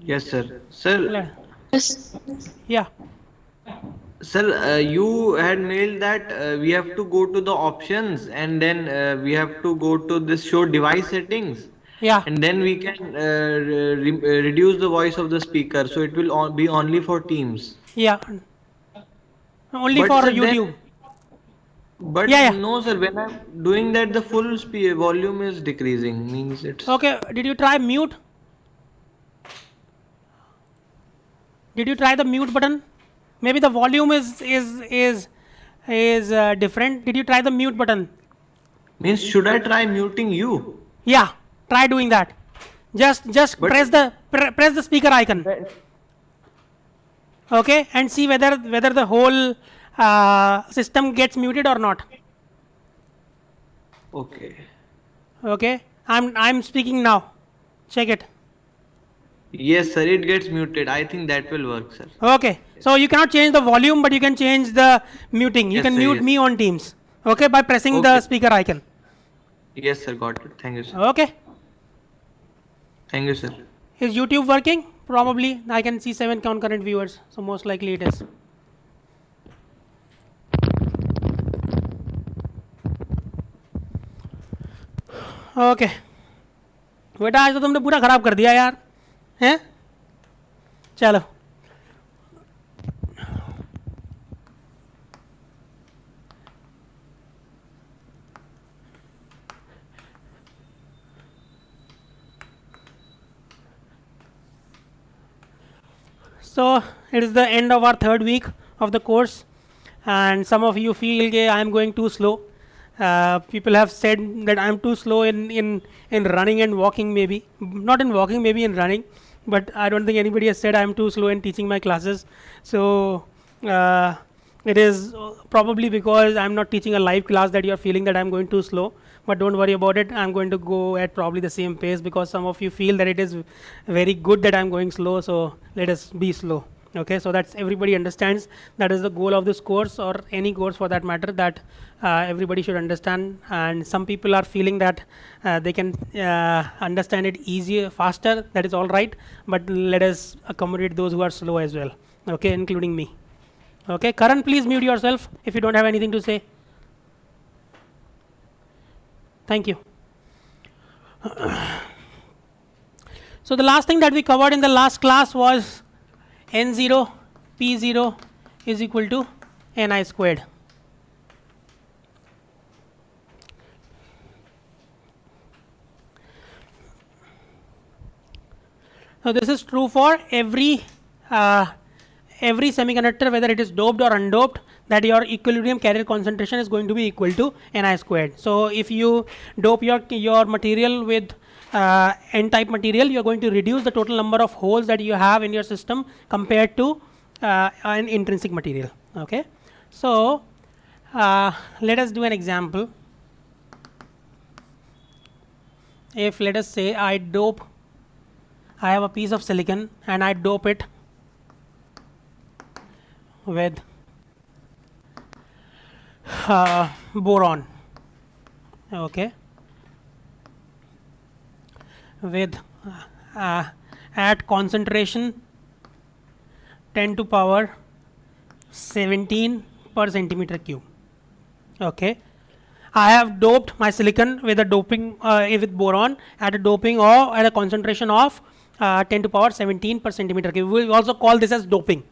Yes, sir. Sir, Yes. Yeah. sir, you had mailed that we have to go to the options and then we have to go to this show device settings Yeah. and then we can reduce the voice of the speaker. So it will be only for Teams. Yeah. Only But for sir, then, YouTube. but Yeah, yeah. no, sir, when I'm doing that, the full volume is decreasing. Means it's Okay. Did you try mute? Did you try the mute button? Maybe the volume is different. Did you try the mute button? means should I try muting you? Yeah. Try doing that. Just But press the speaker icon. Okay, and see whether the whole system gets muted or not. okay. Okay. I'm speaking now. Check it. Yes, sir, it gets muted. I think that will work, sir. Okay, so you cannot change the volume, but you can change the muting. You Yes, can sir. mute Yes. me on Teams. Okay, by pressing the Okay. speaker icon. Yes, sir. Got it. Thank you, sir. Okay, Thank you, sir. is YouTube working? Probably. I can see 7 concurrent viewers, so most likely it is. Okay बेटा आज तो तुमने पूरा खराब कर दिया यार हैं चलो So it is the end of our third week of the course, and some of you feel that I am going too slow. People have said that I am too slow in running and walking, maybe not in walking, maybe in running, but I don't think anybody has said I am too slow in teaching my classes. So it is probably because I am not teaching a live class that you are feeling that I am going too slow. But don't worry about it. I'm going to go at probably the same pace because some of you feel that it is very good that I'm going slow. So let us be slow. Okay, so that's everybody understands that is the goal of this course or any course for that matter, that everybody should understand. And some people are feeling that they can understand it easier, faster. That is all right. But let us accommodate those who are slow as well. Okay, including me. Okay, Karan, please mute yourself if you don't have anything to say. Thank you. So the last thing that we covered in the last class was n0 p0 is equal to ni squared. So this is true for every semiconductor, whether it is doped or undoped, that your equilibrium carrier concentration is going to be equal to Ni squared. So if you dope your material with n-type material, you are going to reduce the total number of holes that you have in your system compared to an intrinsic material. Okay, so let us do an example. If let us say I have a piece of silicon and I dope it with boron, okay, with at concentration 10 to power 17 per centimeter cube. Okay, I have doped my silicon with a doping with boron at a doping or at a concentration of 10 to power 17 per centimeter cube. We will also call this as doping.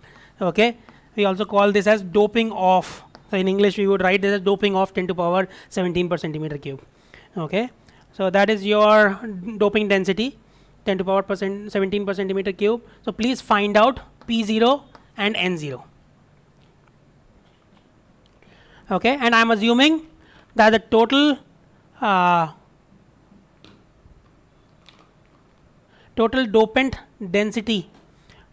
Okay, we also call this as doping off. So in English we would write this as doping off 10 to power 17 per centimeter cube. Okay, so that is your doping density 10 to power 17 per centimeter cube. So please find out P0 and N0. Okay, and I am assuming that the total dopant density,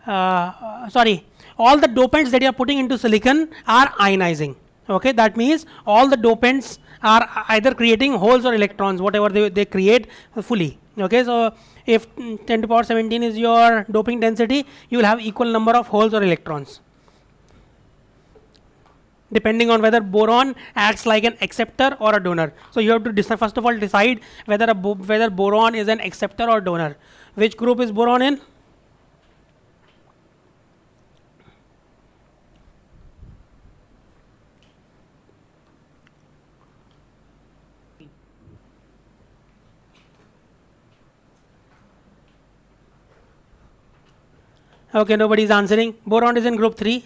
all the dopants that you are putting into silicon are ionizing. Okay, that means all the dopants are either creating holes or electrons, whatever they create fully. Okay, so if 10 to power 17 is your doping density, you will have equal number of holes or electrons, depending on whether boron acts like an acceptor or a donor. So you have to first of all decide whether whether boron is an acceptor or donor. Which group is boron in? Okay, nobody is answering. Boron is in group 3.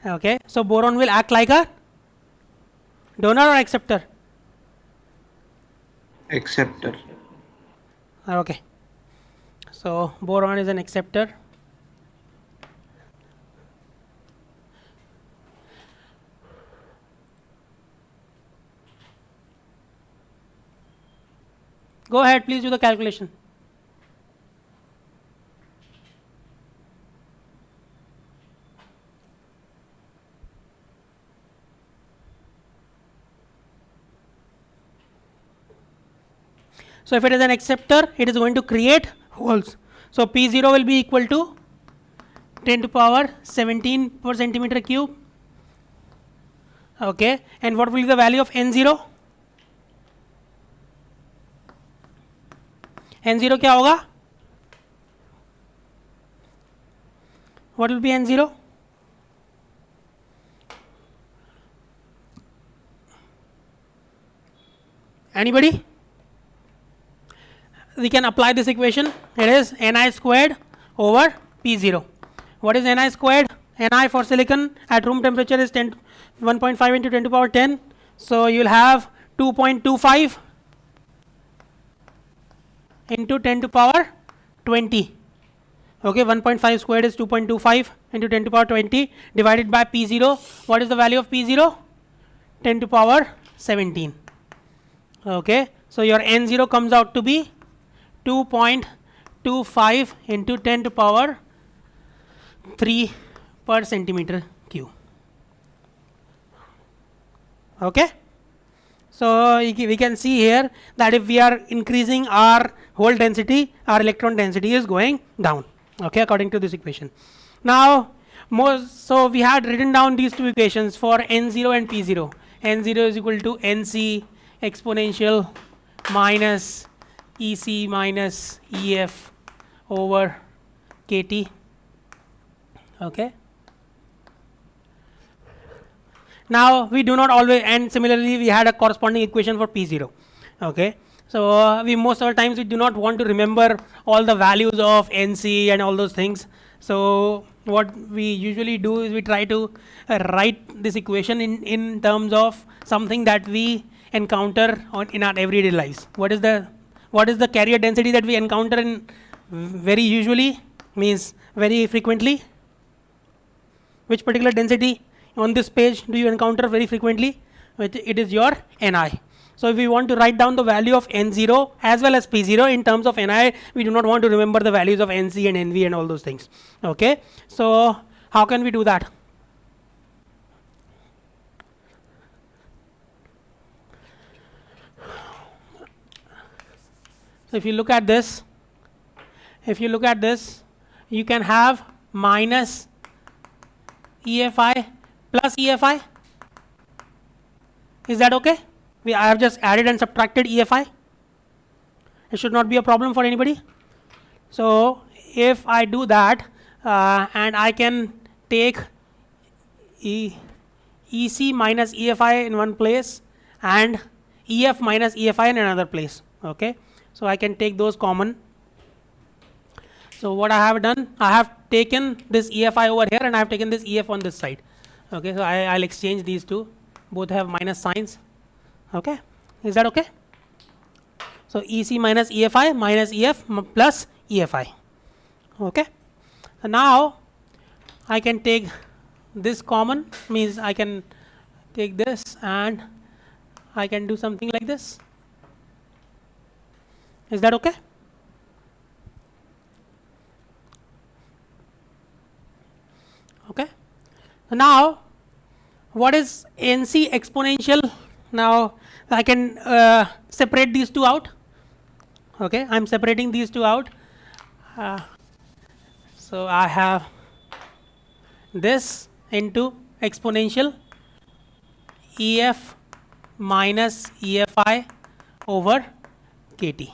Okay, so boron will act like a donor or acceptor? Acceptor. Okay, so boron is an acceptor. Go ahead, please do the calculation. So if it is an acceptor, it is going to create holes. So P0 will be equal to 10 to power 17 per centimeter cube. Okay, and what will be the value of N0? N0 क्या होगा? What will be N0? Anybody? We can apply this equation. It is Ni squared over P0. What is Ni squared? Ni for silicon at room temperature is 1.5 into 10 to power 10. So you will have 2.25 into 10 to power 20. Okay, 1.5 squared is 2.25 into 10 to power 20 divided by P0. What is the value of P0? 10 to power 17. Okay, so your N0 comes out to be 2.25 into 10 to power 3 per centimeter cube. Okay, so we can see here that if we are increasing our hole density, our electron density is going down. Okay, according to this equation. Now, so we had written down these two equations for N0 and P0. N0 is equal to NC exponential minus EC minus EF over KT. Okay. Now we do not always, and similarly we had a corresponding equation for P0. Okay. So we most of the times we do not want to remember all the values of NC and all those things. So what we usually do is we try to write this equation in terms of something that we encounter in our everyday lives. What is the carrier density that we encounter in very usually, means very frequently? Which particular density on this page do you encounter very frequently? It is your Ni. So if we want to write down the value of N0 as well as P0 in terms of Ni, we do not want to remember the values of Nc and Nv and all those things. Okay, so how can we do that? So if you look at this, you can have minus EFI plus EFI. Is that okay? I have just added and subtracted EFI. It should not be a problem for anybody. So if I do that, and I can take EC minus EFI in one place and EF minus EFI in another place. Okay, so I can take those common. So what I have done, I have taken this EFI over here and I have taken this EF on this side. Okay, so I'll exchange these two. Both have minus signs. Okay, is that okay? So EC minus EFI minus EF plus EFI. Okay, so now I can take this common, means I can take this and I can do something like this. Is that okay? Okay, so now what is NC exponential? Now I can separate these two out. Okay, I'm separating these two out. So I have this into exponential EF minus EFI over KT.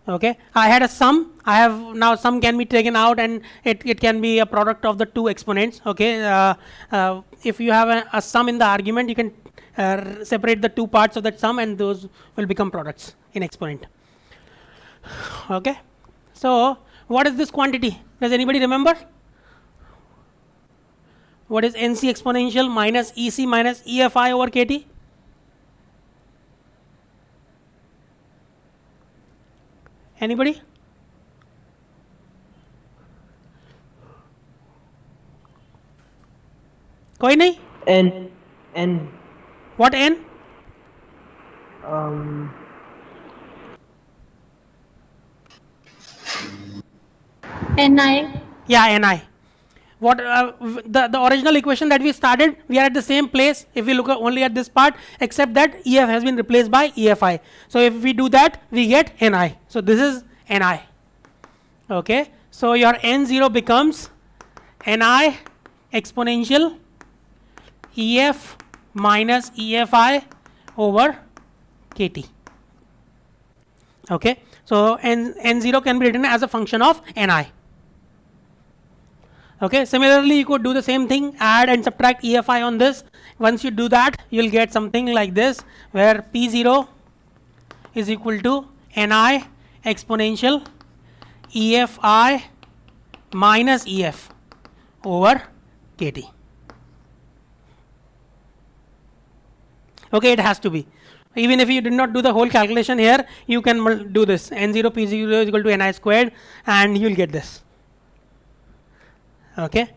Okay, I had a sum. I have now sum can be taken out and it can be a product of the two exponents. Okay, if you have a sum in the argument, you can separate the two parts of that sum and those will become products in exponent. Okay, So what is this quantity? Does anybody remember? What is NC exponential minus EC minus EFI over KT? Anybody? कोई नहीं? N. What N? Ni. Yeah, Ni. What the original equation that we started, we are at the same place if we look only at this part, except that EF has been replaced by EFI. So if we do that, we get Ni. So this is Ni. Okay. So your N0 becomes Ni exponential EF minus EFI over KT. Okay. So N0 can be written as a function of Ni. Okay. Similarly, you could do the same thing, add and subtract EFI on this. Once you do that, you'll get something like this, where P0 is equal to Ni exponential EFI minus EF over KT. Okay, it has to be. Even if you did not do the whole calculation here, you can do this. N0 P0 is equal to Ni squared, and you'll get this. Okay.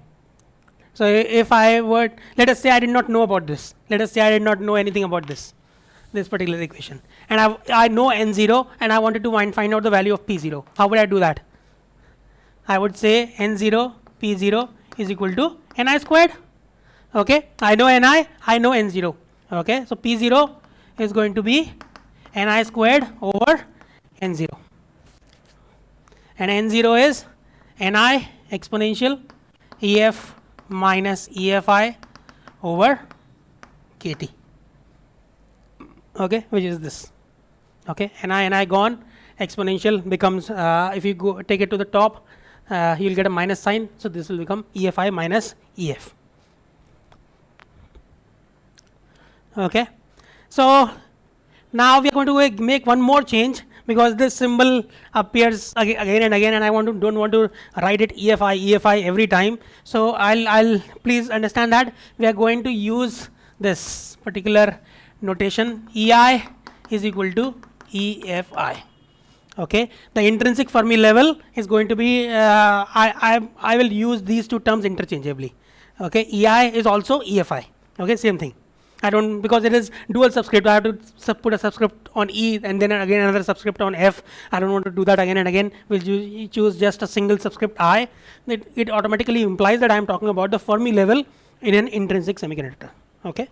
So if I were, let us say I did not know about this. Let us say I did not know anything about this particular equation, and I know N0, and I wanted to find out the value of P0. How would I do that? I would say N0 P0 is equal to Ni squared. Okay. I know Ni, I know N0. Okay. So P0 is going to be Ni squared over N0, and N0 is Ni exponential EF minus EFI over KT. Okay, which is this. Okay, Ni gone, exponential becomes, if you go take it to the top, you'll get a minus sign, so this will become EFI minus EF. Okay, so now we are going to make one more change, because this symbol appears again and again, and I don't want to write it EFI every time. So I'll please understand that we are going to use this particular notation. EI is equal to EFI. Okay, the intrinsic Fermi level is going to be, I will use these two terms interchangeably. Okay, EI is also EFI. Okay, same thing. I don't, because it is dual subscript, I have to put a subscript on E and then again another subscript on F. I don't want to do that again and again. We'll choose just a single subscript I. It automatically implies that I am talking about the Fermi level in an intrinsic semiconductor. Okay.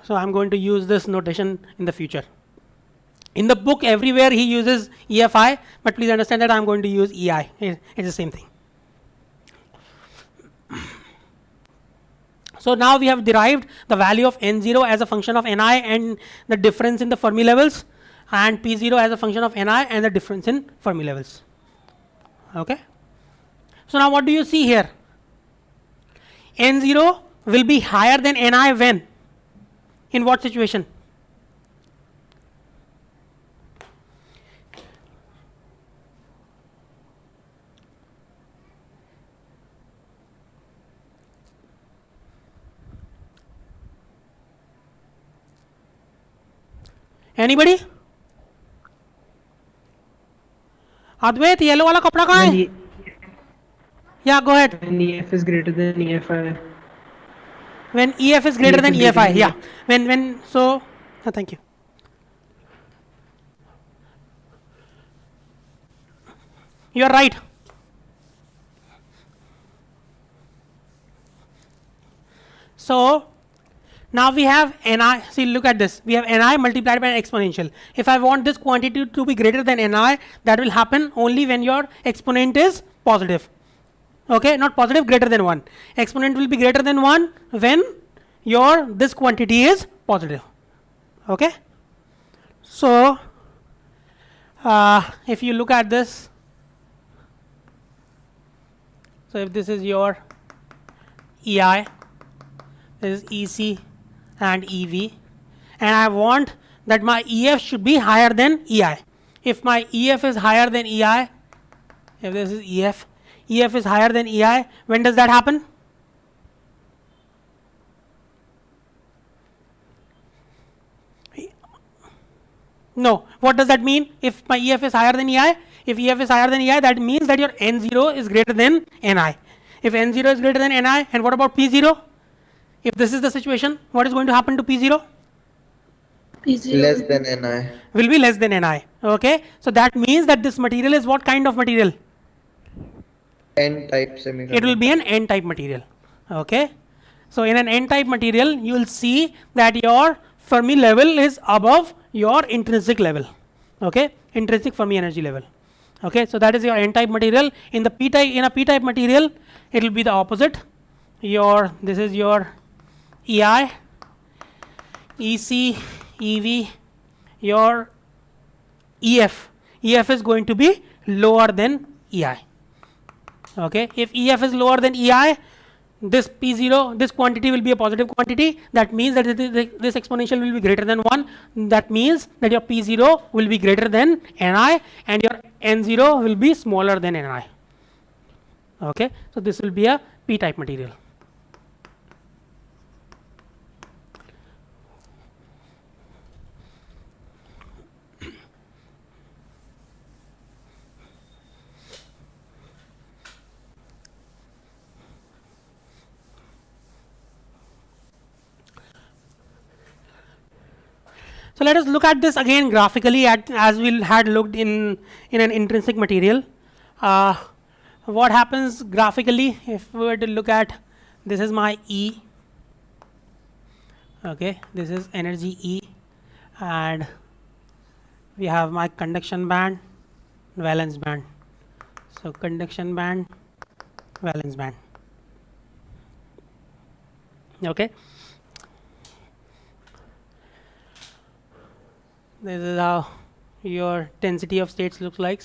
So I'm going to use this notation in the future. In the book, everywhere he uses EFI, but please understand that I'm going to use EI. It's the same thing. So now we have derived the value of N0 as a function of Ni and the difference in the Fermi levels, and P0 as a function of Ni and the difference in Fermi levels. Okay. So now what do you see here? N0 will be higher than Ni when? In what situation? Anybody? Advait, yellow wala kapda kahan hai? Yeah, go ahead. When EF is greater than EFI. When EF is greater than EFI, yeah. When so, thank you. You are right. So now we have Ni. See, look at this. We have Ni multiplied by an exponential. If I want this quantity to be greater than Ni, that will happen only when your exponent is positive. Okay, not positive, greater than 1. Exponent will be greater than 1 when your this quantity is positive. Okay. So if you look at this, so if this is your EI, this is EC and EV, and I want that my EF should be higher than EI. if my EF is higher than EI, if this is EF is higher than EI, when does that happen? No, what does that mean? If my EF is higher than EI, if EF is higher than EI, that means that your N0 is greater than Ni. If N0 is greater than Ni, and what about P0? If this is the situation, what is going to happen to P0? Less than Ni. Will be less than Ni. Okay, so that means that this material is what kind of material? N-type semiconductor. It will be an N-type material. Okay, so in an N-type material, you will see that your Fermi level is above your intrinsic level. Okay, intrinsic Fermi energy level. Okay, so that is your N-type material. In the P-type, in a P-type material, it will be the opposite. This is your EI, EC, EV, your EF. EF is going to be lower than EI. Okay, if EF is lower than EI, this P0, this quantity will be a positive quantity. That means that this exponential will be greater than 1. That means that your P0 will be greater than Ni and your N0 will be smaller than Ni. Okay, so this will be a P-type material. So let us look at this again graphically as we had looked in an intrinsic material. What happens graphically if we were to look at, this is my E. Okay, this is energy E, and we have my conduction band, valence band. So conduction band, valence band. Okay. This is how your density of states looks like.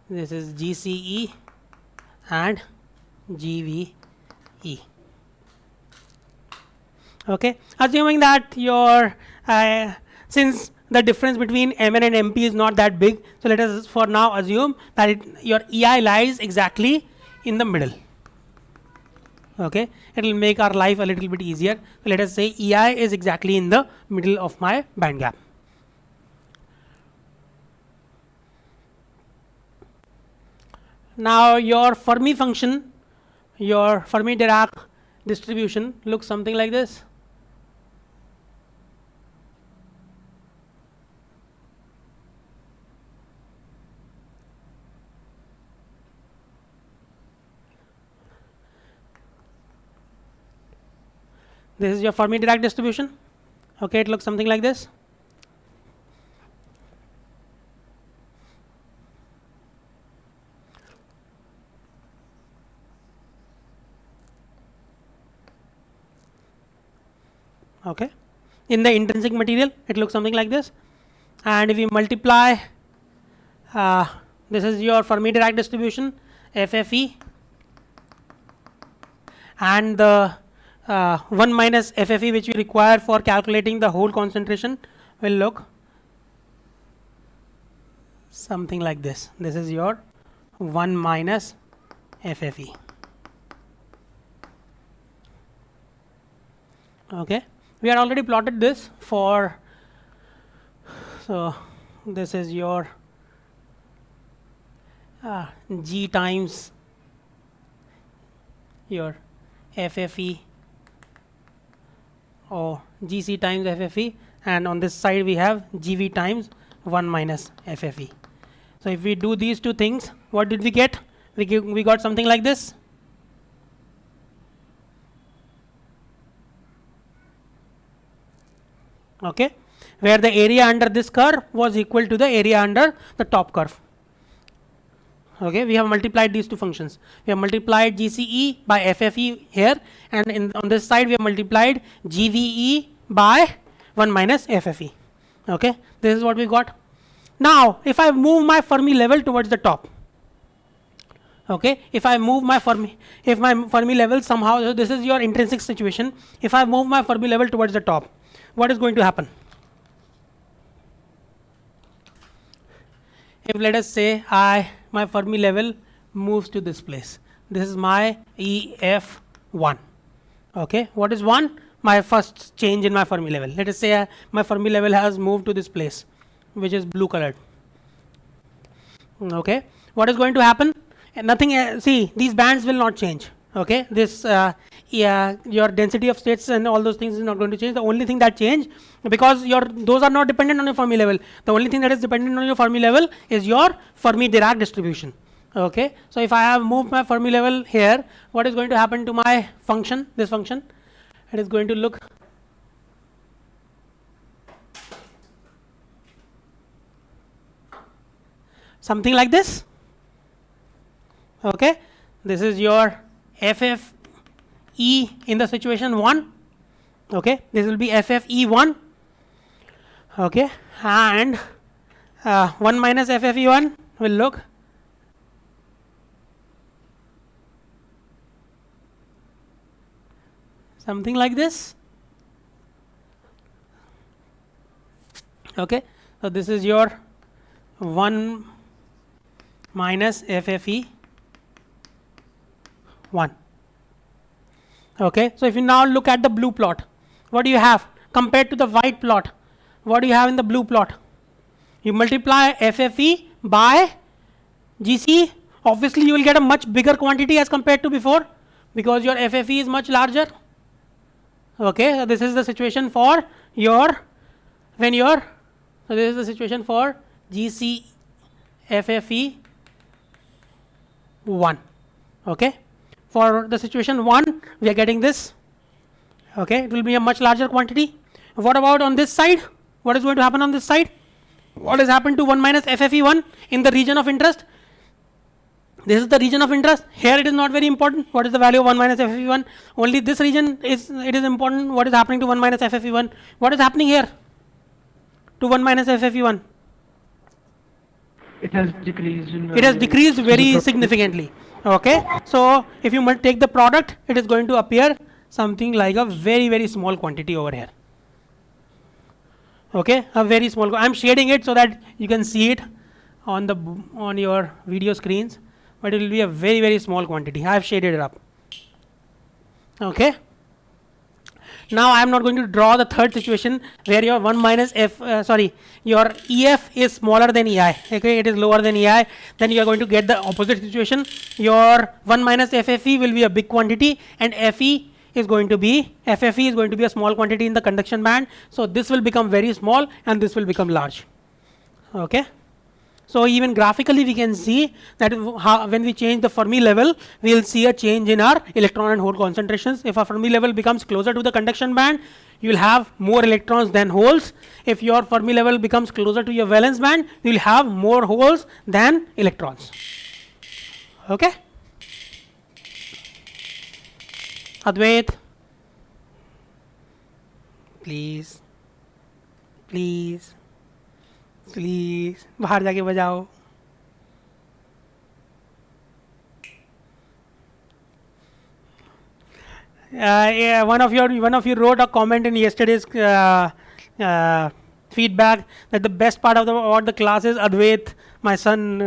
This is GCE and GVE. Okay, assuming that your since the difference between Mn and Mp is not that big, so let us for now assume that your EI lies exactly in the middle. Okay, it will make our life a little bit easier. So let us say EI is exactly in the middle of my band gap. Now your Fermi function, your Fermi-Dirac distribution looks something like this. This is your Fermi-Dirac distribution. Okay, it looks something like this. Okay, in the intrinsic material it looks something like this, and if we multiply, this is your Fermi-Dirac distribution FFE, and the 1 minus FFE which we require for calculating the whole concentration will look something like this. This is your 1 minus FFE. Okay, we had already plotted this for, so this is your G times your FFE or GC times FFE, and on this side we have GV times 1 minus FFE. So if we do these two things, what did we get? We got something like this. Okay, where the area under this curve was equal to the area under the top curve. Okay, we have multiplied these two functions. We have multiplied GCE by FFE here, and on this side we have multiplied GVE by 1 minus FFE. Okay, this is what we got. Now if I move my Fermi level towards the top, okay, if I move my Fermi, if my Fermi level somehow, so this is your intrinsic situation, if I move my Fermi level towards the top, what is going to happen? if let us say my Fermi level moves to this place, this is my EF1. Okay, what is 1? My first change in my Fermi level. Let us say my Fermi level has moved to this place, which is blue colored. Okay, what is going to happen? Nothing. See, these bands will not change. Okay, this your density of states and all those things is not going to change. The only thing that change, because those are not dependent on your Fermi level. The only thing that is dependent on your Fermi level is your Fermi Dirac distribution. Okay, so if I have moved my Fermi level here, what is going to happen to my function? This function, it is going to look something like this. Okay, this is your FFE in the situation 1. Okay, this will be FFE1. Okay, and 1 minus FFE1 will look something like this. Okay, so this is your 1 minus FFE 1. Okay, so if you now look at the blue plot, what do you have compared to the white plot? What do you have in the blue plot? You multiply FFE by GC. Obviously, you will get a much bigger quantity as compared to before, because your FFE is much larger. Okay, so this is the situation for so this is the situation for GC FFE 1. Okay, for the situation 1 we are getting this. Okay, it will be a much larger quantity. What about on this side? What is going to happen on this side? What has happened to 1 minus FFE1 in the region of interest? This is the region of interest. Here it is not very important. What is the value of 1 minus FFE1? Only this region is important. What is happening to 1 minus FFE1? What is happening here to 1 minus FFE1? It has decreased. It has decreased very significantly. Okay, so if you take the product, it is going to appear something like a very, very small quantity over here. Okay, a very small. I am shading it so that you can see it on your video screens, but it will be a very, very small quantity. I have shaded it up. Okay. Now I am not going to draw the third situation where your 1 minus your EF is smaller than EI. Okay, it is lower than EI. Then you are going to get the opposite situation. Your 1 minus FFE will be a big quantity, and FFE is going to be a small quantity in the conduction band. So this will become very small, and this will become large. Okay. So even graphically we can see that when we change the Fermi level, we will see a change in our electron and hole concentrations. If a Fermi level becomes closer to the conduction band, you will have more electrons than holes. If your Fermi level becomes closer to your valence band, you will have more holes than electrons. Okay. Advait, please, बाहर जाके बजाओ. One of you wrote a comment in yesterday's feedback that the best part of the class is Advait, my son,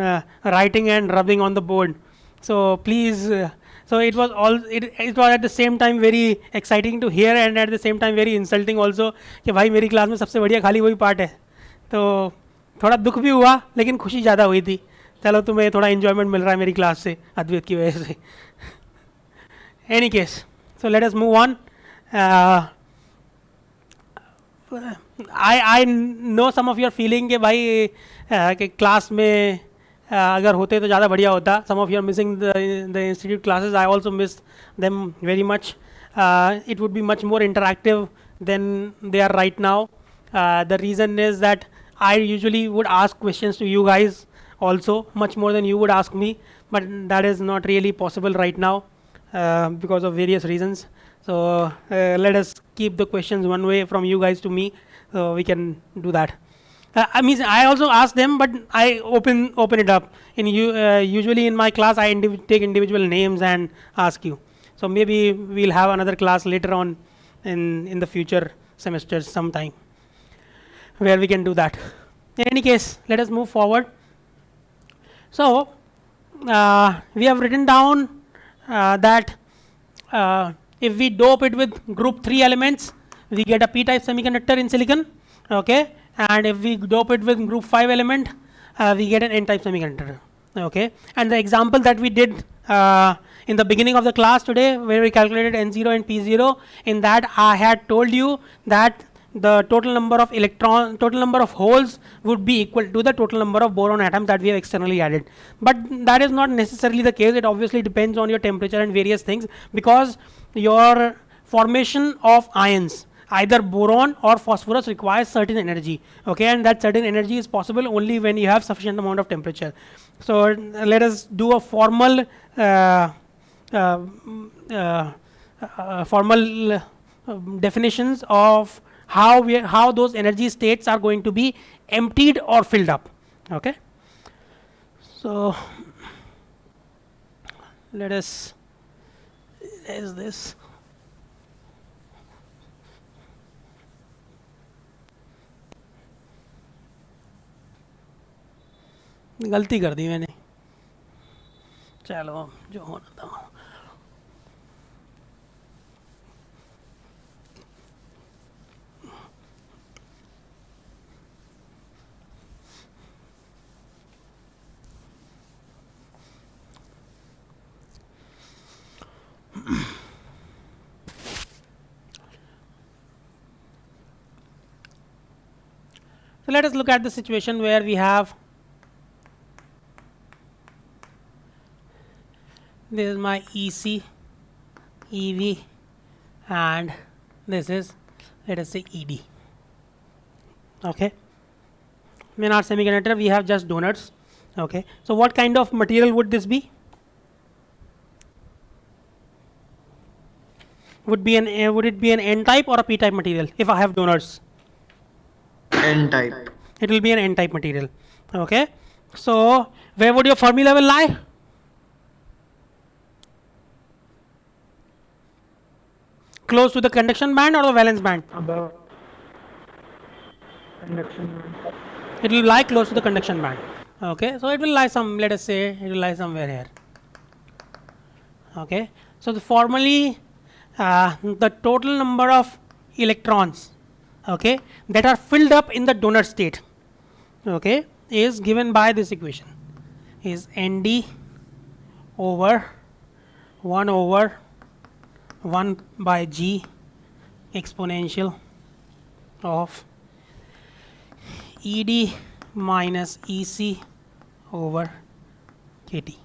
writing and rubbing on the board. So please. So it was at the same time very exciting to hear and at the same time very insulting also कि भाई मेरी class में सबसे बढ़िया खाली वही part है. तो थोड़ा दुख भी हुआ लेकिन खुशी ज़्यादा हुई थी. चलो तुम्हें थोड़ा इन्जॉयमेंट मिल रहा है मेरी क्लास से अद्वैत की वजह से. Any case, so let us move on. I know some of your feeling कि भाई कि क्लास में अगर होते तो ज़्यादा बढ़िया होता. Some of your missing the institute classes. I also miss them very much. It would be much more interactive than they are right now. The reason is that I usually would ask questions to you guys also, much more than you would ask me, but that is not really possible right now because of various reasons. So let us keep the questions one way from you guys to me, so we can do that. I also ask them, but I open it up. Usually in my class, I take individual names and ask you. So maybe we'll have another class later on in the future semesters sometime, where we can do that. In any case, let us move forward. So we have written down that if we dope it with group 3 elements, we get a p-type semiconductor in silicon, okay, and if we dope it with group 5 element, we get an n-type semiconductor, okay. And the example that we did in the beginning of the class today, where we calculated n0 and p0, in that I had told you that the total number of total number of holes would be equal to the total number of boron atoms that we have externally added. But that is not necessarily the case. It obviously depends on your temperature and various things, because your formation of ions, either boron or phosphorus, requires certain energy, okay, and that certain energy is possible only when you have sufficient amount of temperature. So let us do a formal definitions of how those energy states are going to be emptied or filled up, okay. So let us erase this. गलती कर दी मैंने, चलो जो होना था. So let us look at the situation where we have this is my EC, EV, and this is, let us say, ED. Okay. In our semiconductor, we have just donuts. Okay. So what kind of material would this be? Would it be an N-type or a P-type material if I have donors? N-type. It will be an N-type material. Okay. So where would your Fermi level lie? Close to the conduction band or the valence band? Above conduction band. It will lie close to the conduction band. Okay. So it will lie let us say it will lie somewhere here. Okay. So formally the total number of electrons, okay, that are filled up in the donor state, okay, is given by this equation, is Nd over 1 by G exponential of Ed minus Ec over Kt.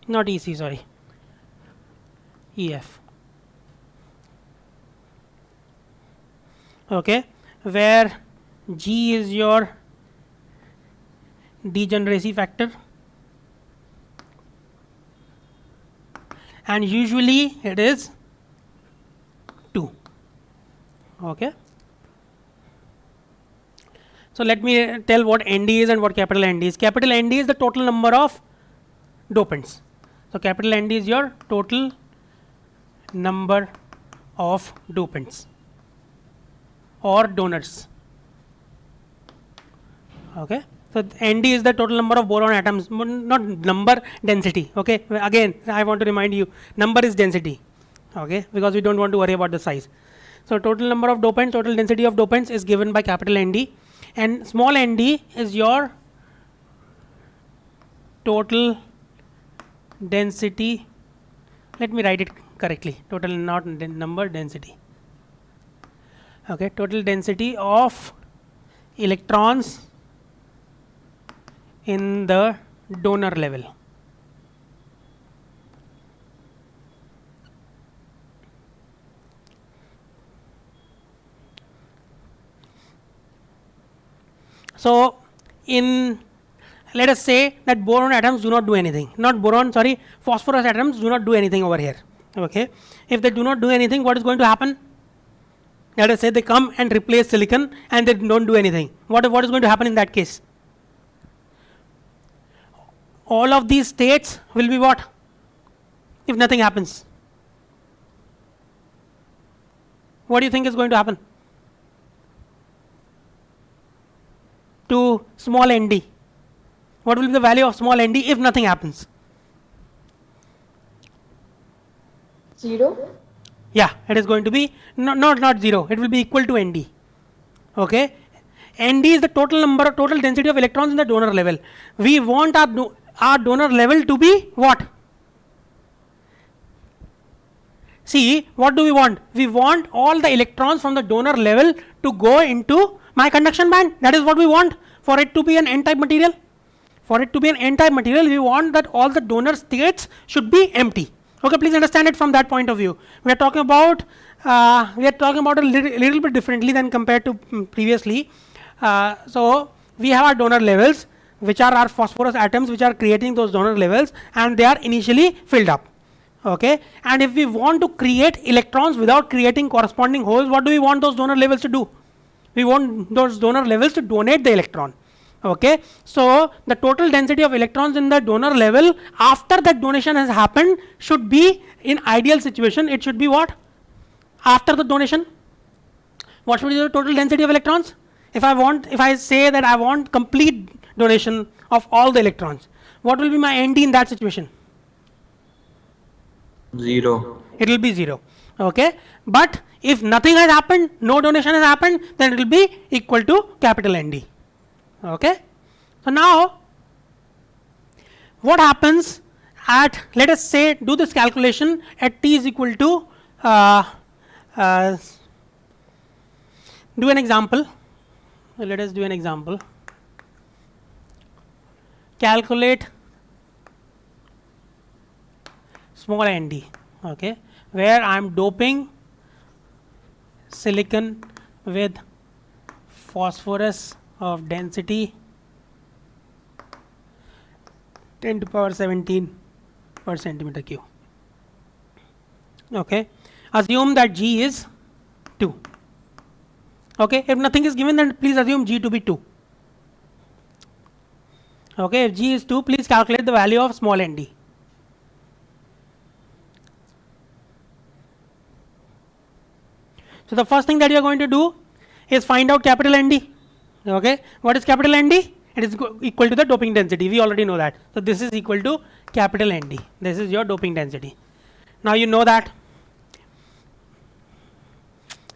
Not EC, sorry, EF. Okay, where G is your degeneracy factor, and usually it is 2. Okay. So let me tell what Nd is and what capital Nd is. Capital Nd is the total number of dopants. So capital Nd is your total number of dopants or donors. Okay. So Nd is the total number of boron atoms, not number, density. Okay. Again, I want to remind you, number is density. Okay, because we don't want to worry about the size. So total number of dopants, total density of dopants is given by capital Nd, and small nd is your total density. Let me write it correctly. Total, not number, density. Okay, total density of electrons in the donor level. So let us say that boron atoms do not do anything. Not boron, sorry, phosphorus atoms do not do anything over here. Okay. If they do not do anything, what is going to happen? Let us say they come and replace silicon and they don't do anything. What is going to happen in that case? All of these states will be what? If nothing happens. What do you think is going to happen? to small nd? What will be the value of small nd if nothing happens? 0. Yeah, it is going to be not 0. It will be equal to nd. Okay, nd is the total density of electrons in the donor level. We want our donor level to be what? See, what do we want? We want all the electrons from the donor level to go into my conduction band. That is what we want for it to be an n-type material. For it to be an n-type material, we want that all the donor states should be empty. Okay, please understand it from that point of view. We are talking about a little bit differently than compared to previously. So we have our donor levels, which are our phosphorus atoms, which are creating those donor levels, and they are initially filled up. Okay, and if we want to create electrons without creating corresponding holes, what do we want those donor levels to do? We want those donor levels to donate the electron. Okay, so the total density of electrons in the donor level after that donation has happened should be, in ideal situation, it should be what? After the donation, what should be the total density of electrons? If I say that I want complete donation of all the electrons, what will be my nd in that situation? 0. It will be 0. Okay, but if nothing has happened, no donation has happened, then it will be equal to capital nd. Okay, so now what happens at, let us say, do this calculation at t is equal to do an example. Let us do an example. Calculate small nd, okay, where I am doping silicon with phosphorus of density 10 to power 17 per centimeter cube. Okay, assume that G is 2. Okay, if nothing is given, then please assume G to be 2. Okay, if G is 2, please calculate the value of small nd. So the first thing that you are going to do is find out capital nd. Okay, what is capital nd? It is equal to the doping density. We already know that. So this is equal to capital nd. This is your doping density. Now you know that.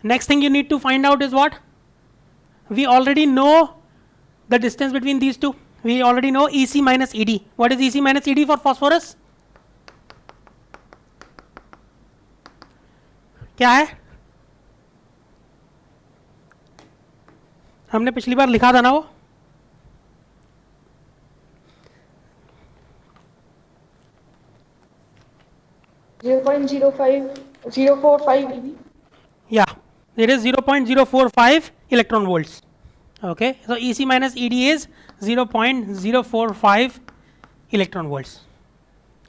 Next thing you need to find out is what? We already know the distance between these two. We already know EC minus ED. What is EC minus ED for phosphorus? क्या है? हमने पिछली बार लिखा था ना वो. Yeah, it is 0.045 electron volts. Okay, so EC minus ED is 0.045 electron volts.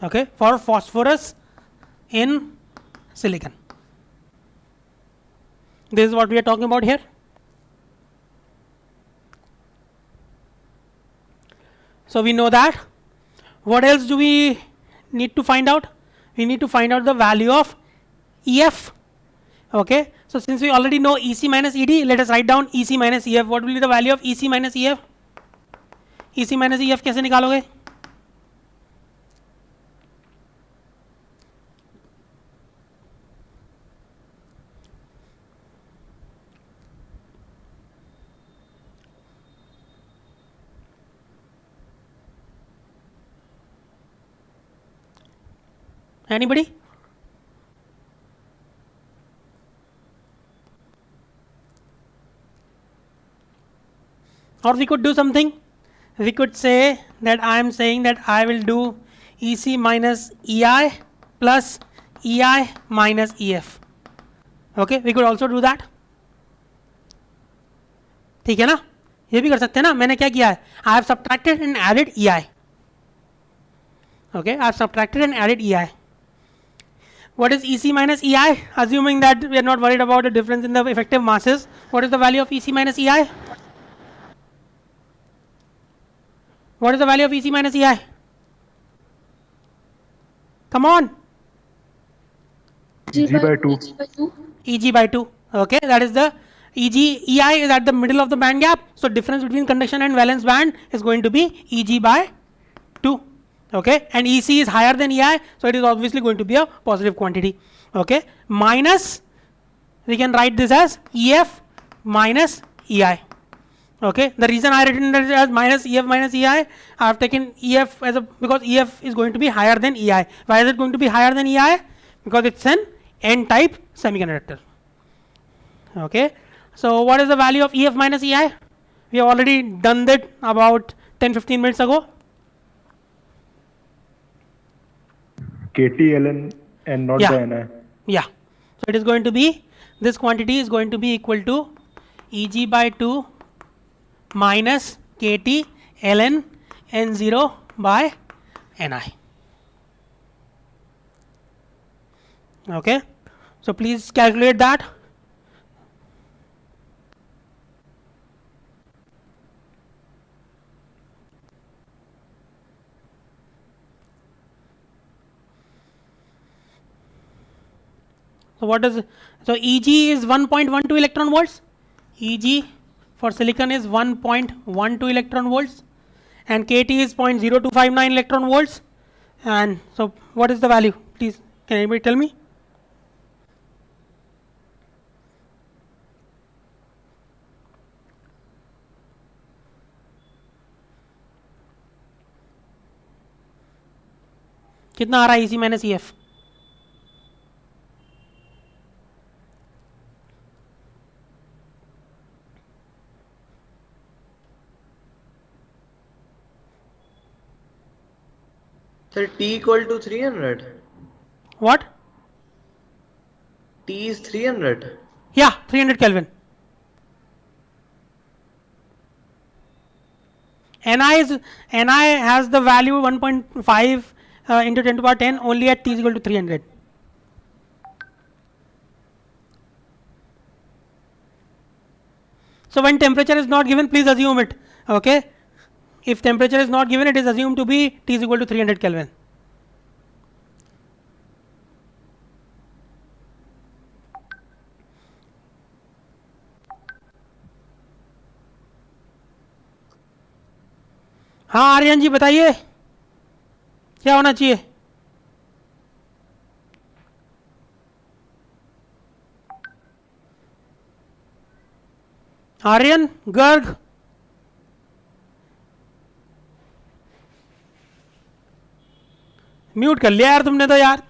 Okay, for phosphorus in silicon. This is what we are talking about here. So we know that. What else do we need to find out? We need to find out the value of EF. Okay, so since we already know EC minus ED, let us write down EC minus EF. What will be the value of EC minus EF? EC minus EF कैसे निकालोगे? Anybody? Or we could do something. We could say that I am saying that I will do EC minus EI plus EI minus EF. Okay, we could also do that. ठीक है ना? ये भी कर सकते हैं ना? मैंने क्या किया है? I have subtracted and added EI. Okay, I have subtracted and added EI. What is EC minus EI? Assuming that we are not worried about the difference in the effective masses, what is the value of EC minus EI? What is the value of EC minus EI? Come on. G by 2. Eg by 2. Okay, that is the Eg EI is at the middle of the band gap, so difference between conduction and valence band is going to be Eg by 2. Okay, and EC is higher than EI, so it is obviously going to be a positive quantity. Okay, minus, we can write this as EF minus EI. Okay, the reason I written it as minus EF minus EI, I have taken EF as a, because EF is going to be higher than EI. Why is it going to be higher than EI? Because it's an N-type semiconductor. Okay, so what is the value of EF minus EI? We have already done that about 10-15 minutes ago. KT ln and not Yeah. the Ni. Yeah, so it is going to be, this quantity is going to be equal to Eg by 2 minus KT ln N0 by Ni. Okay, so please calculate that. So what does, so Eg is 1.12 electron volts. Eg for silicon is 1.12 electron volts, and KT is 0.0259 electron volts. And so what is the value? Please, can anybody tell me? कितना आ रहा है EC minus EF? Sir, T equal to 300. What? T is 300. Yeah, 300 Kelvin. Ni has the value 1.5 into 10 to the power 10 only at T is equal to 300. So when temperature is not given, please assume it. Okay, if temperature is not given, it is assumed to be T is equal to 300 Kelvin. हाँ आर्यन जी बताइए क्या होना चाहिए? Aryan, Garg, mute कर लिया यार तुमने तो, यार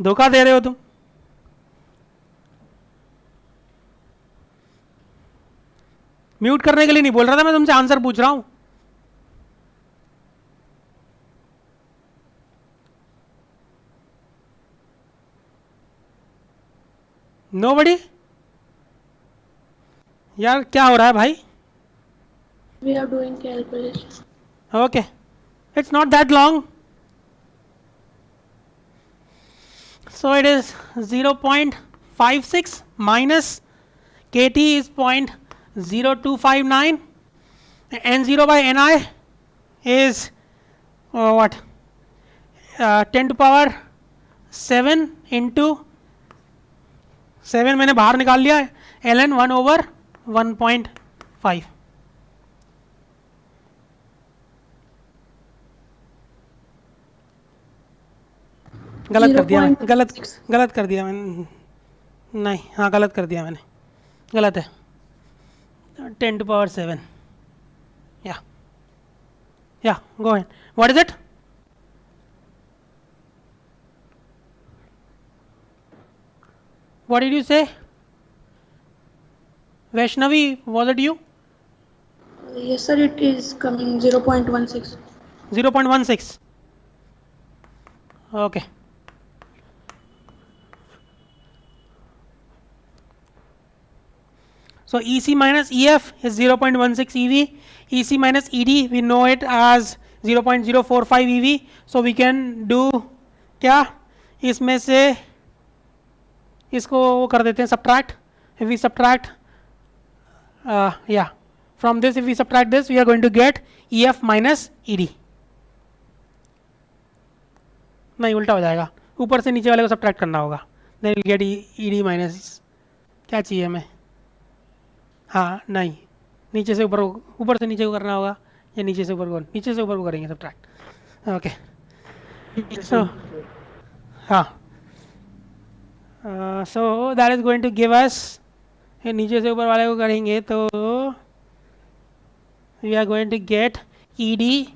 धोखा दे रहे हो तुम. म्यूट करने के लिए नहीं बोल रहा था मैं तुमसे, आंसर पूछ रहा हूं. नोबडी? यार क्या हो रहा है भाई? We are doing calculation. Okay, it's not that long. So it is 0.56 minus KT is 0.0259. N0 by Ni is what? 10 to power 7 into 7 मैंने बाहर निकाल लिया, ln 1 over 1.5. गलत कर दिया मैंने, गलत कर दिया मैंने, नहीं हाँ गलत कर दिया मैंने, गलत है. 10 to power 7. Yeah, go ahead. What is it? What did you say? Vaishnavi, was it you? Yes, sir, it is coming 0.16. 0.16. Okay. So EC minus EF is 0.16 EV. EC minus ED, we know it as 0.045 EV. So we can do क्या इसमें से इसको वो कर देते हैं subtract. If we subtract, yeah, from this if we subtract this, we are going to get EF minus ED. नहीं उल्टा हो जाएगा, ऊपर से नीचे वाले को सब्ट्रैक्ट करना होगा. Then will get ED minus, क्या चाहिए हमें? हाँ नहीं, नीचे से ऊपर, ऊपर से नीचे को करना होगा या नीचे से ऊपर को, नीचे से ऊपर को करेंगे सब्ट्रैक्ट। ओके सो हाँ, so that is going to give us, नीचे से ऊपर वाले को करेंगे तो we are going to get E D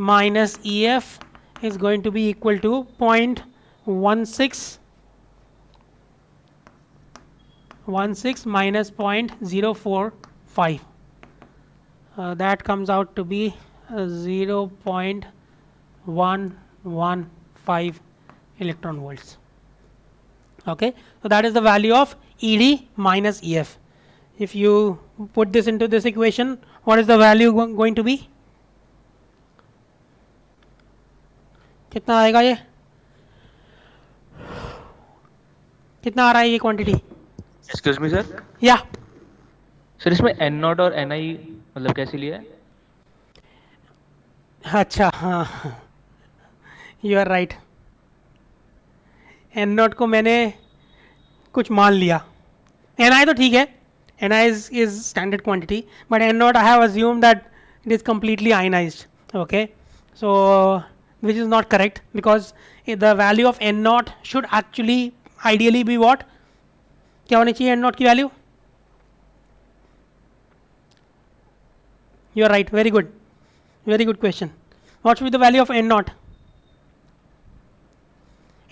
minus EF is going to be equal to 0.16 minus 0.045. That comes out to be 0.115 electron volts. Okay, so that is the value of ED minus EF. If you put this into this equation, what is the value going to be? कितना आएगा ये, कितना आ रहा है ये quantity? Excuse me sir, या sir इसमें N not और एन आई मतलब कैसे लिया है? अच्छा हाँ, you are right, N not को मैंने कुछ मान लिया, एन आई तो ठीक है, N I is standard quantity, but N not I have assume that it is completely ionized. Okay, so which is not correct, because the value of n naught should actually ideally be what? क्या होनी चाहिए n naught की value? You are right, very good question. What should be the value of n naught?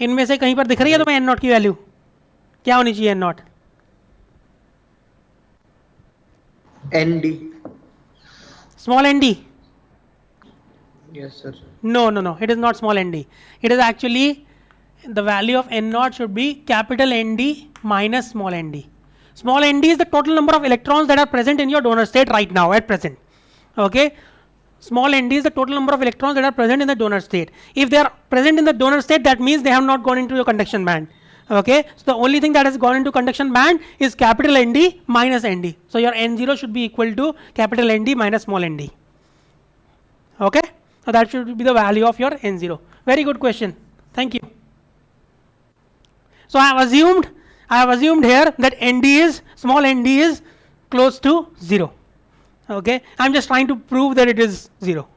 इनमें से कहीं पर दिख रही है तुम्हें n naught की वैल्यू? क्या होनी चाहिए n naught? ND. Small nd? Yes, sir. No, it is not small nd. It is actually, the value of n naught should be capital ND minus small nd. Small nd is the total number of electrons that are present in your donor state right now at present. Okay, small nd is the total number of electrons that are present in the donor state. If they are present in the donor state, that means they have not gone into your conduction band. Okay, so the only thing that has gone into conduction band is capital ND minus ND. So your N0 should be equal to capital ND minus small nd. Okay, so that should be the value of your N0. Very good question, thank you. So I have assumed here that ND is, small nd is close to 0. Okay, I'm just trying to prove that it is 0.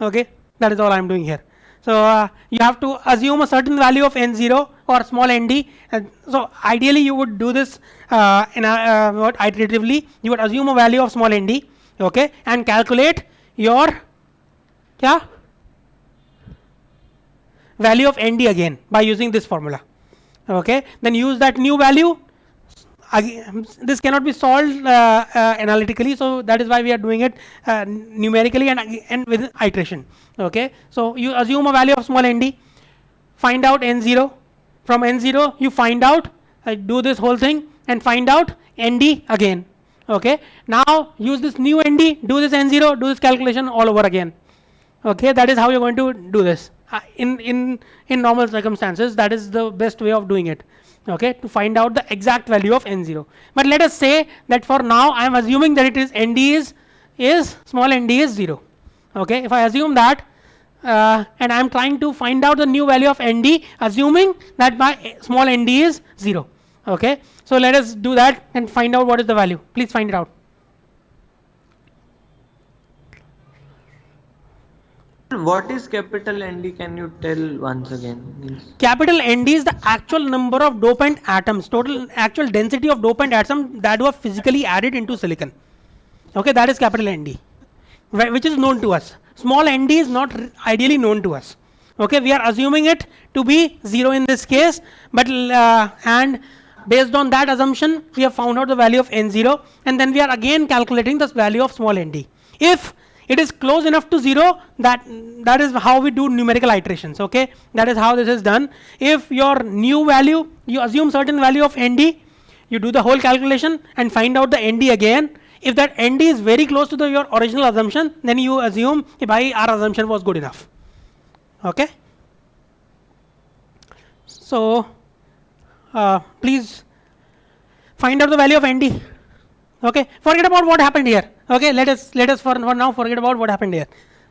Okay, that is all I'm doing here. So you have to assume a certain value of N0 or small nd, and so ideally you would do this what iteratively. You would assume a value of small nd, okay, and calculate your kya value of nd again by using this formula. Okay, then use that new value. Again, this cannot be solved analytically, so that is why we are doing it numerically and with iteration. Okay, so you assume a value of small nd, find out N0, from N0 you find out, do this whole thing and find out nd again. Okay, now use this new nd, do this N0, do this calculation all over again. Okay, that is how you're going to do this. In normal circumstances, that is the best way of doing it. Okay, to find out the exact value of N0. But let us say that for now I am assuming that it is nd is small nd is 0. Okay, if I assume that and I am trying to find out the new value of nd, assuming that my small nd is 0. Okay, so let us do that and find out what is the value. Please find it out. What is capital ND? Can you tell once again? Capital ND is the actual number of dopant atoms, total actual density of dopant atoms that were physically added into silicon. Okay, that is capital ND, which is known to us. Small nd is not ideally known to us. Okay, we are assuming it to be 0 in this case, but and based on that assumption we have found out the value of N0, and then we are again calculating the value of small nd. If it is close enough to 0, that is how we do numerical iterations. Okay, that is how this is done. If your new value, you assume certain value of nd, you do the whole calculation and find out the nd again. If that nd is very close to your original assumption, then you assume our assumption was good enough. Okay, so please find out the value of nd. Okay, forget about what happened here. Okay, let us for now forget about what happened here.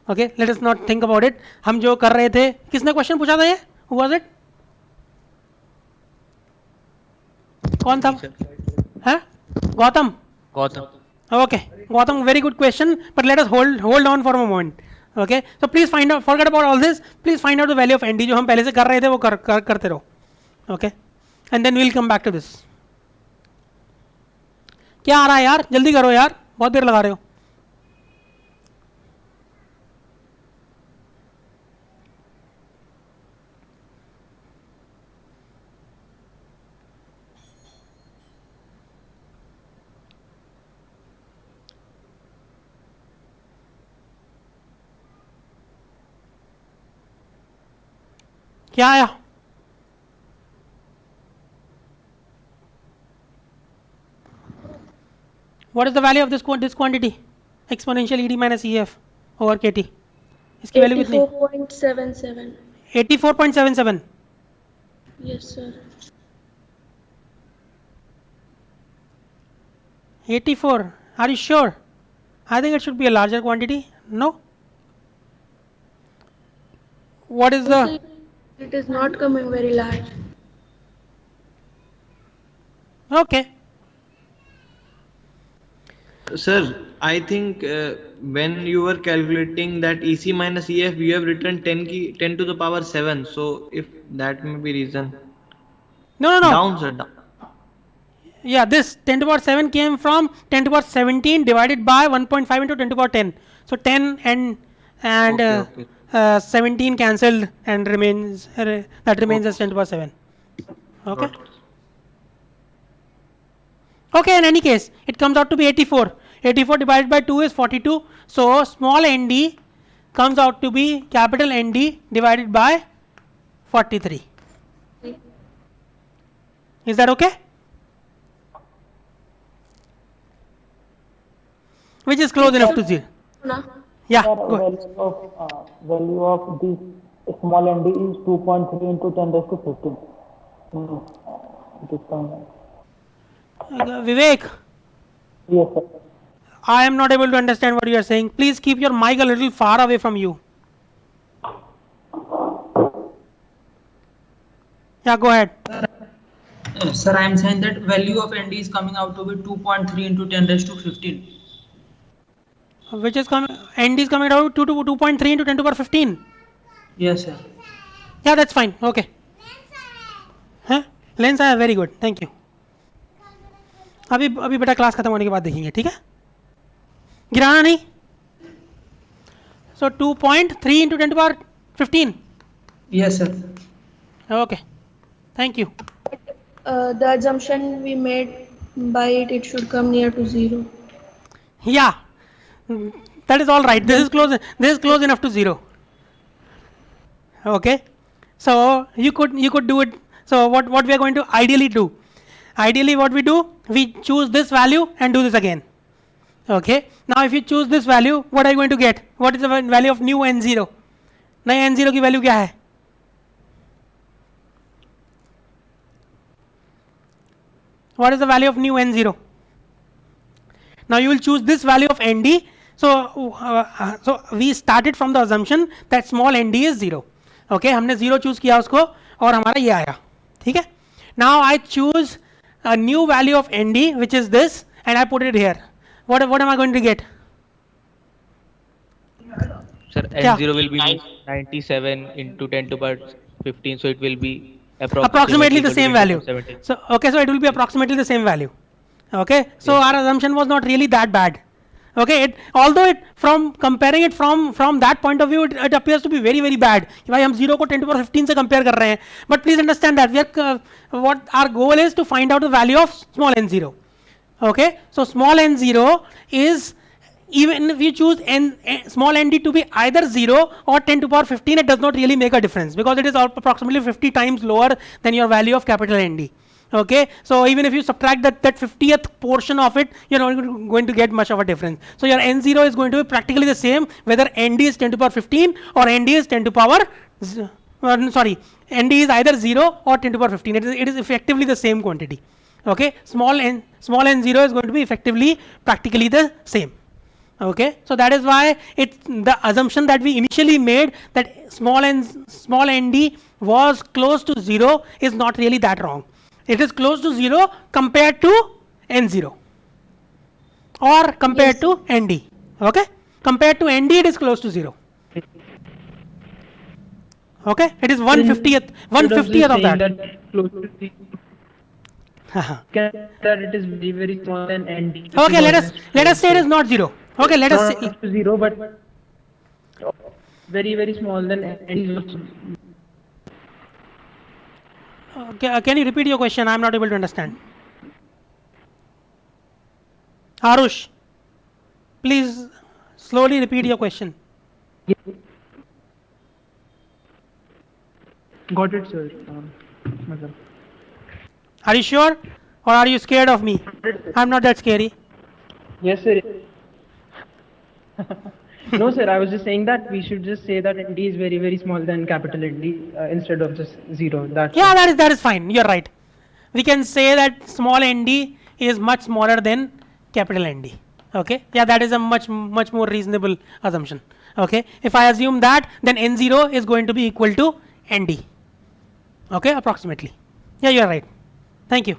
Okay, let us not think about it. हम जो कर रहे थे, किसने question पूछा था ये? Who was it? कौन था? हैं? Gautam Okay, Gautam, very good question, but let us hold on for a moment. Okay, so please find out, forget about all this, please find out the value of ND जो हम पहले से कर रहे थे वो करते रहो. Okay, and then we'll come back to this. क्या आ रहा है यार, जल्दी करो यार, बहुत देर लगा रहे हो. क्या आया? What is the value of this quantity? Exponential ED minus EF over KT. इसकी वैल्यू कितनी? 84.77. 84.77. Yes, sir. 84. Are you sure? I think it should be a larger quantity. No? What is the? It is not coming very large. Okay. Sir, I think when you were calculating that EC minus EF, you have written 10 to the power 7. So if that may be reason. No. Down, sir, down. Yeah, this 10 to the power 7 came from 10 to the power 17 divided by 1.5 into 10 to the power 10. So 10 and Okay. 17 cancelled and remains that remains as 10 to the power 7. Okay. Got it. Okay, in any case, it comes out to be 84. 84 divided by 2 is 42. So small nd comes out to be capital ND divided by 43. Is that okay? Which is close enough to 0. No? Yeah, Sir, go ahead. value of this small ND is 2.3 into 10 raised to 15. It is fine. Vivek, Yes, sir. I am not able to understand what you are saying. Please keep your mic a little far away from you. Yeah, go ahead. Sir, I am saying that value of ND is coming out to be 2.3 into 10 raised to 15. Which is coming, ND is coming out to 2.3 into 10 to the power 15. Yes, sir. Yeah, that's fine. Okay. Huh? Lens आया, very good. Thank you. अभी बेटा class खत्म होने के बाद देखेंगे, ठीक है? गिराना नहीं. So 2.3 into 10 to the power 15. Yes, sir. Okay. Thank you. The assumption we made by it should come near to 0. Yeah. That is all right. This is close. This is close enough to 0. Okay. So you could do it. So what we are going to ideally do? Ideally, what we do? We choose this value and do this again. Okay. Now, if you choose this value, what are you going to get? What is the value of new n0? नए n0 की value क्या है? What is the value of new n0? Now you will choose this value of nd. So we started from the assumption that small nd is 0. Okay, हमने 0 choose किया उसको और हमारा ये आया, ठीक है? Now I choose a new value of nd which is this and I put it here. What am I going to get? Sir, क्या? N0 will be 97 into 10 to the power 15, so it will be Approximately the equal to same 10 to the value. power 17. So okay, so it will be approximately the same value. Okay, so our assumption was not really that bad. Okay, although it from comparing it from that point of view, it appears to be very very bad. कि भाई हम 0 को 10 to the power 15 से compare कर रहे हैं. But please understand that we are what our goal is to find out the value of small n0. Okay, so small n0 is, even if you choose small nd to be either 0 or 10 to the power 15, it does not really make a difference because it is approximately 50 times lower than your value of capital ND. Okay, so even if you subtract that 50th portion of it, you're not going to get much of a difference. So your n0 is going to be practically the same whether nd is 10 to the power 15 or nd is 10 to the power nd is either 0 or 10 to the power 15. It is effectively the same quantity. Okay, small n0 is going to be effectively practically the same. Okay, so that is why the assumption that we initially made that small nd was close to 0 is not really that wrong. It is close to 0 compared to n0. or compared to ND. Okay, compared to ND it is close to 0. Okay, it is 150th of that. Close to the, that it is very very small than ND. Okay, let us say it is not 0. Okay, let us say Not to 0, but very very small than ND. can you repeat your question? I am not able to understand. Arush, please slowly repeat your question. Got it, sir. Matlab. Are you sure, or are you scared of me? I am not that scary. Yes, sir. No, sir. I was just saying that we should just say that ND is very very small than capital ND instead of just 0. That's Yeah, that is fine. You're right. We can say that small ND is much smaller than capital ND. Okay. Yeah, that is a much more reasonable assumption. Okay. If I assume that, then N0 is going to be equal to ND. Okay, approximately. Yeah, you're right. Thank you.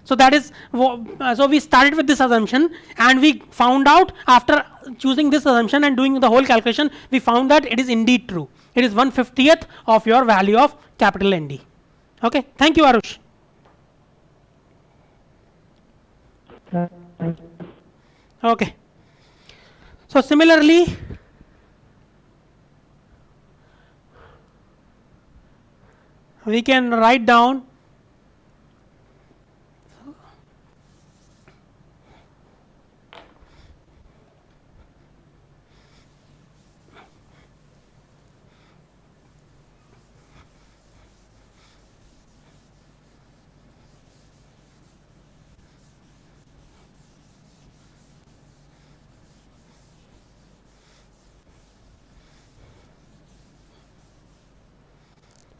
So that is so we started with this assumption, and we found out after choosing this assumption and doing the whole calculation, we found that it is indeed true. It is 1/50th of your value of capital ND. Okay. Thank you, Arush. Okay. So similarly, we can write down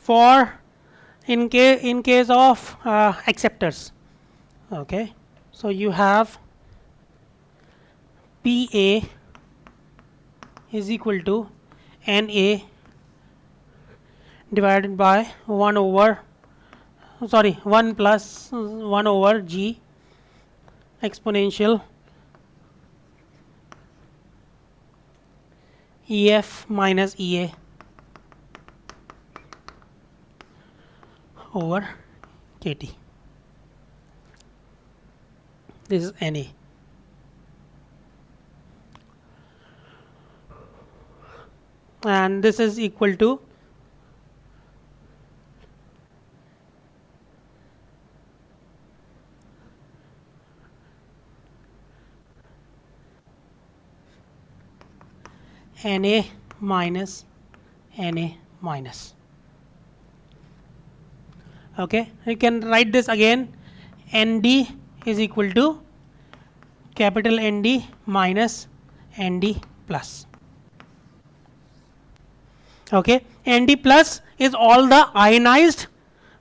for in case of acceptors. Okay, so you have PA is equal to NA divided by 1 plus 1 over G exponential EF minus EA over KT. This is NA. And this is equal to Na minus Na minus. Okay, you can write this again. ND is equal to capital ND minus ND plus. Okay, ND plus is all the ionized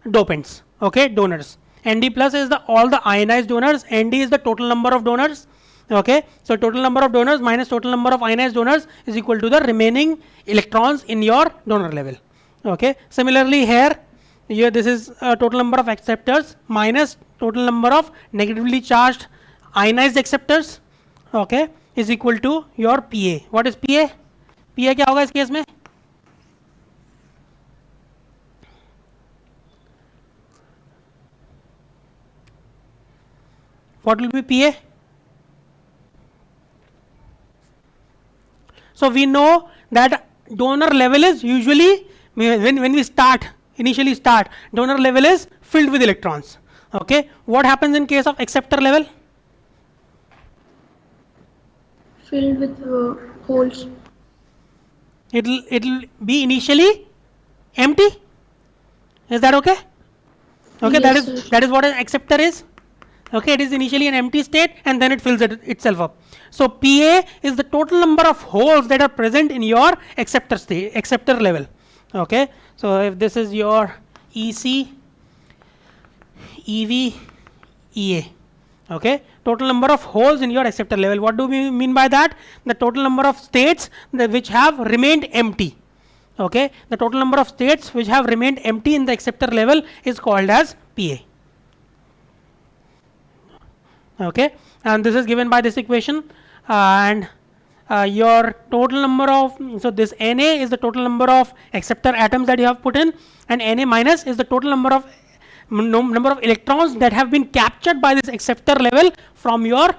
dopants. Okay, donors. ND plus is all the ionized donors. ND is the total number of donors. Okay, so total number of donors minus total number of ionized donors is equal to the remaining electrons in your donor level. Okay, similarly here this is total number of acceptors minus total number of negatively charged ionized acceptors. Okay, is equal to your PA. What is PA? PA क्या होगा इस case में? What will be PA? So we know that donor level is usually when we initially start, donor level is filled with electrons. Okay, what happens in case of acceptor level? Filled with holes. It'll be initially empty. Is that okay? Okay, Yes, that is what an acceptor is. Okay, it is initially an empty state and then it fills itself up. So PA is the total number of holes that are present in your acceptor level. Okay, so if this is your EC, EV, EA. Okay, total number of holes in your acceptor level. What do we mean by that? The total number of states which have remained empty. Okay, the total number of states which have remained empty in the acceptor level is called as PA. Okay, and this is given by this equation, and your total number of, so this Na is the total number of acceptor atoms that you have put in, and Na minus is the total number of number of electrons that have been captured by this acceptor level from your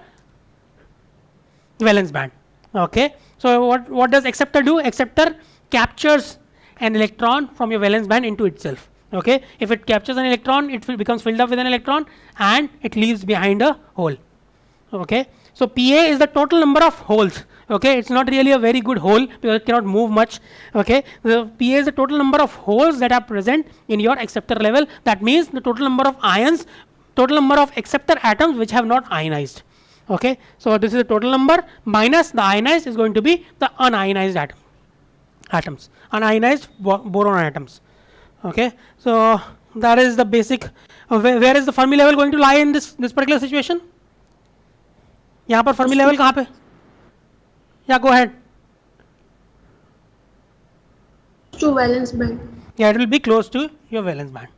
valence band. Okay, so what does acceptor do? Acceptor captures an electron from your valence band into itself. Okay, if it captures an electron, it becomes filled up with an electron and it leaves behind a hole. Okay, so Pa is the total number of holes. Okay, it's not really a very good hole because it cannot move much. Okay, the Pa is the total number of holes that are present in your acceptor level. That means the total number of ions, total number of acceptor atoms which have not ionized. Okay, so this is the total number minus the ionized is going to be the unionized atoms, unionized boron atoms. Okay, so that is the basic. Where is the Fermi level going to lie in this particular situation? यहाँ पर Fermi level कहाँ पे? Yeah, go ahead. To valence band. Yeah, it will be close to your valence band.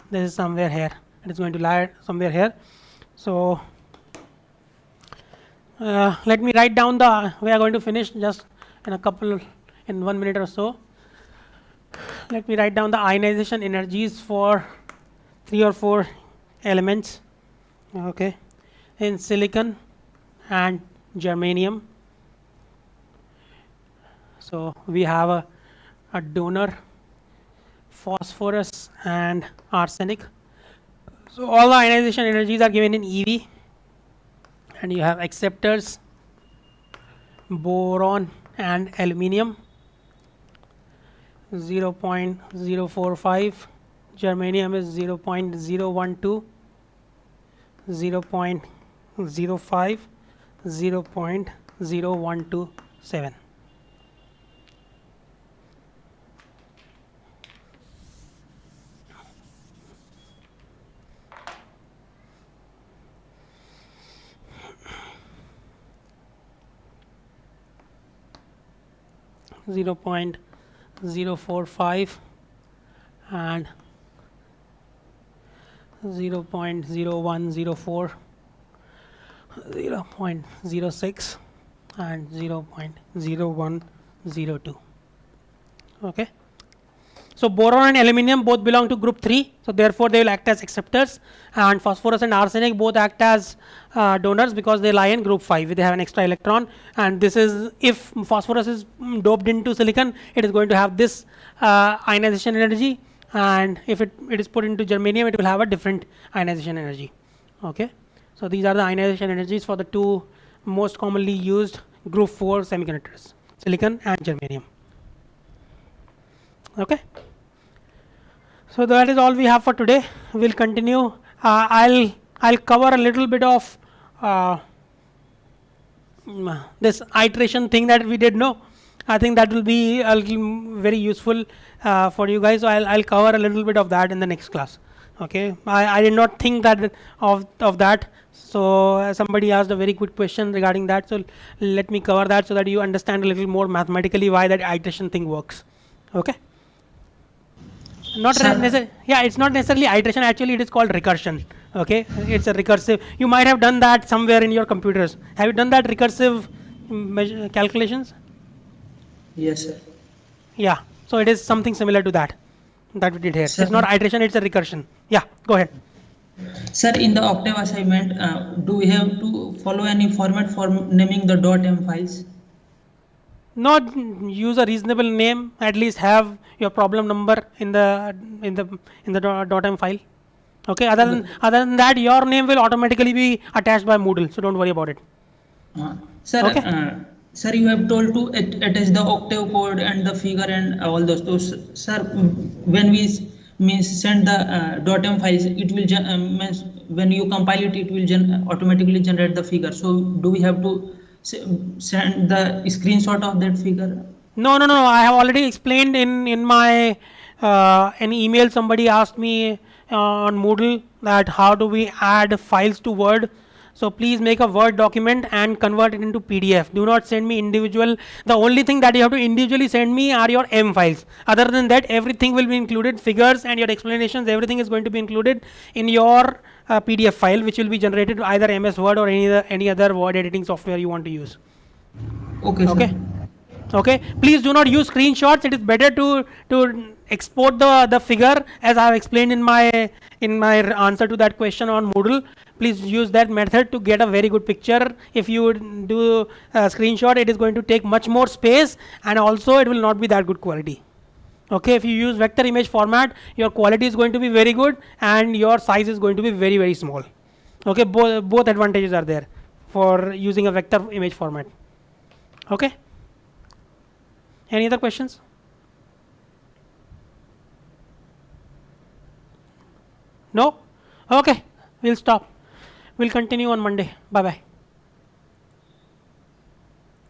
This is somewhere here. It is going to lie somewhere here. So let me write down the. We are going to finish just in 1 minute or so. Let me write down the ionization energies for 3 or 4 elements. Okay, in silicon and germanium. So we have a donor, phosphorus and arsenic. So all the ionization energies are given in eV, and you have acceptors, boron and aluminium, 0.045, germanium is 0.012, 0.05, 0.0127. Zero point 0.045 and 0.0104, 0.06 and 0.0102. Okay, so boron and aluminium both belong to group 3, so therefore they will act as acceptors, and phosphorus and arsenic both act as donors because they lie in group 5. They have an extra electron, and this is, if phosphorus is doped into silicon, it is going to have this ionization energy, and if it is put into germanium, it will have a different ionization energy. Okay, so these are the ionization energies for the 2 most commonly used group 4 semiconductors, silicon and germanium. Okay, so that is all we have for today. We'll continue. I'll cover a little bit of this iteration thing that we did know. I think that will be very useful for you guys. So I'll cover a little bit of that in the next class. Okay, I did not think that of that. So somebody asked a very good question regarding that. So let me cover that so that you understand a little more mathematically why that iteration thing works. Okay. Not necessarily, yeah, it's not necessarily iteration, actually it is called recursion. Okay, it's a recursive. You might have done that somewhere in your computers. Have you done that recursive calculations? Yes, sir. Yeah, so it is something similar to that we did here. Sir, it's not iteration, it's a recursion. Yeah, go ahead. Sir, in the Octave assignment, do we have to follow any format for naming the .m files? Not use a reasonable name, at least have your problem number in the .m file. Okay, other than that, your name will automatically be attached by Moodle, so don't worry about it. Sir, Okay. Sir, you have told to attach the octave code and the figure and all those. So, sir, when we send the .m files, it will when you compile it, it will automatically generate the figure. So, do we have to send the screenshot of that figure? No. I have already explained in my an email. Somebody asked me on Moodle that how do we add files to Word. So please make a Word document and convert it into PDF. Do not send me individual. The only thing that you have to individually send me are your M files. Other than that, everything will be included. Figures and your explanations, everything is going to be included in your PDF file which will be generated either MS Word or any other word editing software you want to use. Okay, sir. Okay. Okay, please do not use screenshots. It is better to export the figure, as I have explained in my answer to that question on Moodle. Please use that method to get a very good picture. If you do a screenshot, it is going to take much more space, and also it will not be that good quality. Okay, if you use vector image format, your quality is going to be very good and your size is going to be very, very small. Okay, both advantages are there for using a vector image format. Okay. Any other questions? No? Okay, we'll stop. We'll continue on Monday. Bye bye.